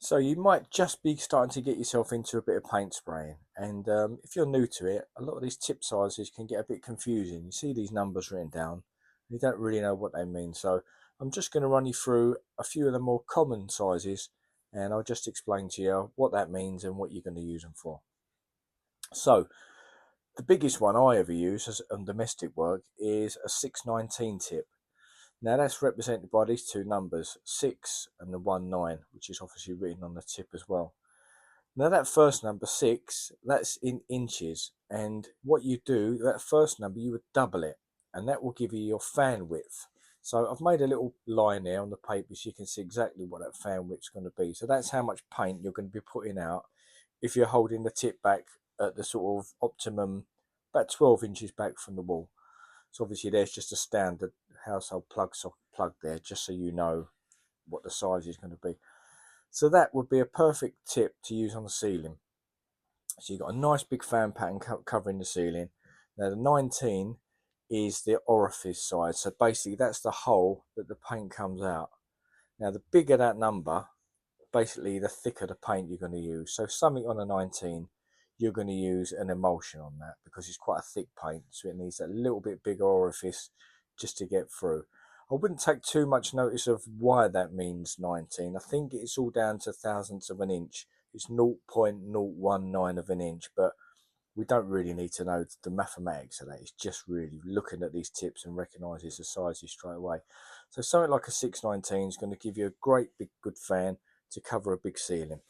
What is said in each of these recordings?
So you might just be starting to get yourself into a bit of paint spraying, and if you're new to it, a lot of these tip sizes can get a bit confusing. You see these numbers written down, and you don't really know what they mean. So I'm just going to run you through a few of the more common sizes, and I'll just explain to you what that means and what you're going to use them for. So the biggest one I ever use as on domestic work is a 619 tip. Now that's represented by these two numbers, 6 and the 19, which is obviously written on the tip as well. Now that first number, 6, that's in inches, and what you do, that first number, you would double it, and that will give you your fan width. So I've made a little line there on the paper so you can see exactly what that fan width is going to be. So that's how much paint you're going to be putting out if you're holding the tip back at the sort of optimum, about 12 inches back from the wall. So obviously there's just a standard household plug socket plug there, just so you know what the size is going to be. So that would be a perfect tip to use on the ceiling. So you've got a nice big fan pattern covering the ceiling. Now the 19 is the orifice side. So basically that's the hole that the paint comes out. Now the bigger that number, basically the thicker the paint you're going to use. So something on a 19, you're going to use an emulsion on that because it's quite a thick paint. So it needs a little bit bigger orifice just to get through. I wouldn't take too much notice of why that means 19. I think it's all down to thousandths of an inch. It's 0.019 of an inch, but we don't really need to know the mathematics of that. It's just really looking at these tips and recognises the sizes straight away. So something like a 619 is going to give you a great big good fan to cover a big ceiling.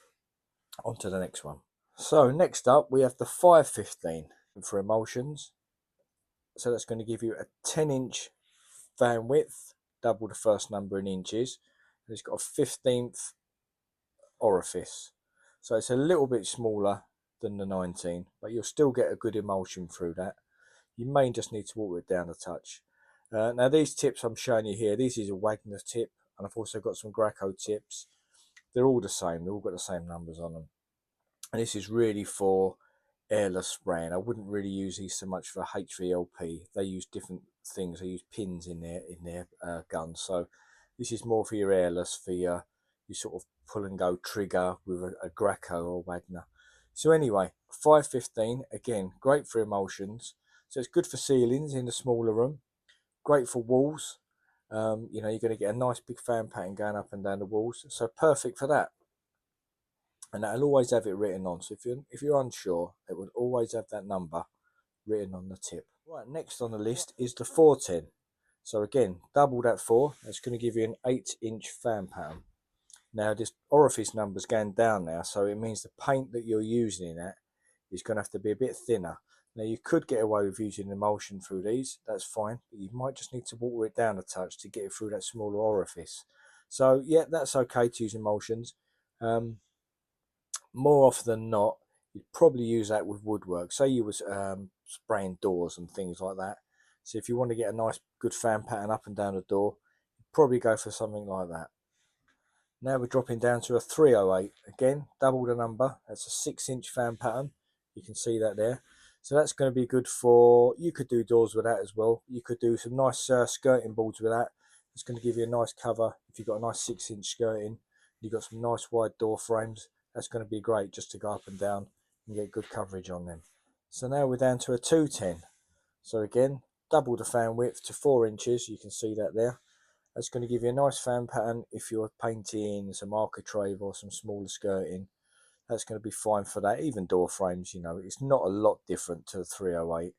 On to the next one. So next up we have the 515 for emulsions. So that's going to give you a 10-inch fan width, double the first number in inches. And it's got a 15th orifice. So it's a little bit smaller than the 19, but you'll still get a good emulsion through that. You may just need to water it down a touch. Now these tips I'm showing you here, this is a Wagner tip, and I've also got some Graco tips. They're all the same, they've all got the same numbers on them. And this is really for airless spraying. I wouldn't really use these so much for HVLP. They use different things. They use pins in their guns. So this is more for your airless, for your sort of pull and go trigger with a Graco or Wagner. So anyway, 515 again, great for emulsions. So it's good for ceilings in the smaller room. Great for walls. You know, you're going to get a nice big fan pattern going up and down the walls. So perfect for that. And that'll always have it written on. So if you're unsure, it will always have that number written on the tip. Right, next on the list is the 410. So again, double that 4. That's going to give you an 8-inch fan pattern. Now this orifice number's going down now, so it means the paint that you're using in that is going to have to be a bit thinner. Now you could get away with using emulsion through these, that's fine, but you might just need to water it down a touch to get it through that smaller orifice. So yeah, that's okay to use emulsions. More often than not, you'd probably use that with woodwork. Say you was spraying doors and things like that. So if you want to get a nice good fan pattern up and down the door, you'd probably go for something like that. Now we're dropping down to a 308. Again, double the number. That's a 6-inch fan pattern. You can see that there. So that's going to be good for, you could do doors with that as well. You could do some nice skirting boards with that. It's going to give you a nice cover. If you've got a nice 6-inch skirting, you've got some nice wide door frames. That's going to be great just to go up and down and get good coverage on them. So now we're down to a 210. So again, double the fan width to 4 inches. You can see that there. That's going to give you a nice fan pattern if you're painting some architrave or some smaller skirting. That's going to be fine for that. Even door frames, you know, it's not a lot different to the 308.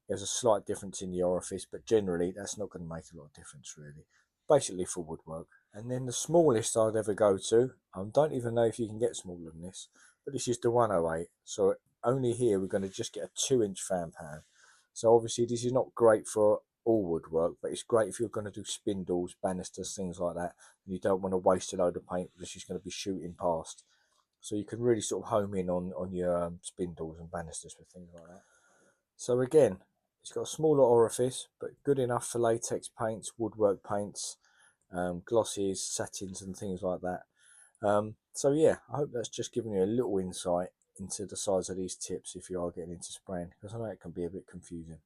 There's a slight difference in the orifice, but generally that's not going to make a lot of difference really. Basically for woodwork. And then the smallest I'd ever go to, I don't even know if you can get smaller than this, but this is the 108. So only here we're going to just get a 2-inch fan pattern. So obviously this is not great for all woodwork, but it's great if you're going to do spindles, banisters, things like that, and you don't want to waste a load of paint because she's going to be shooting past. So you can really sort of home in on your spindles and banisters with things like that. So again, it's got a smaller orifice, but good enough for latex paints, woodwork paints, glosses, satins and things like that. So yeah, I hope that's just given you a little insight into the size of these tips if you are getting into spraying, because I know it can be a bit confusing.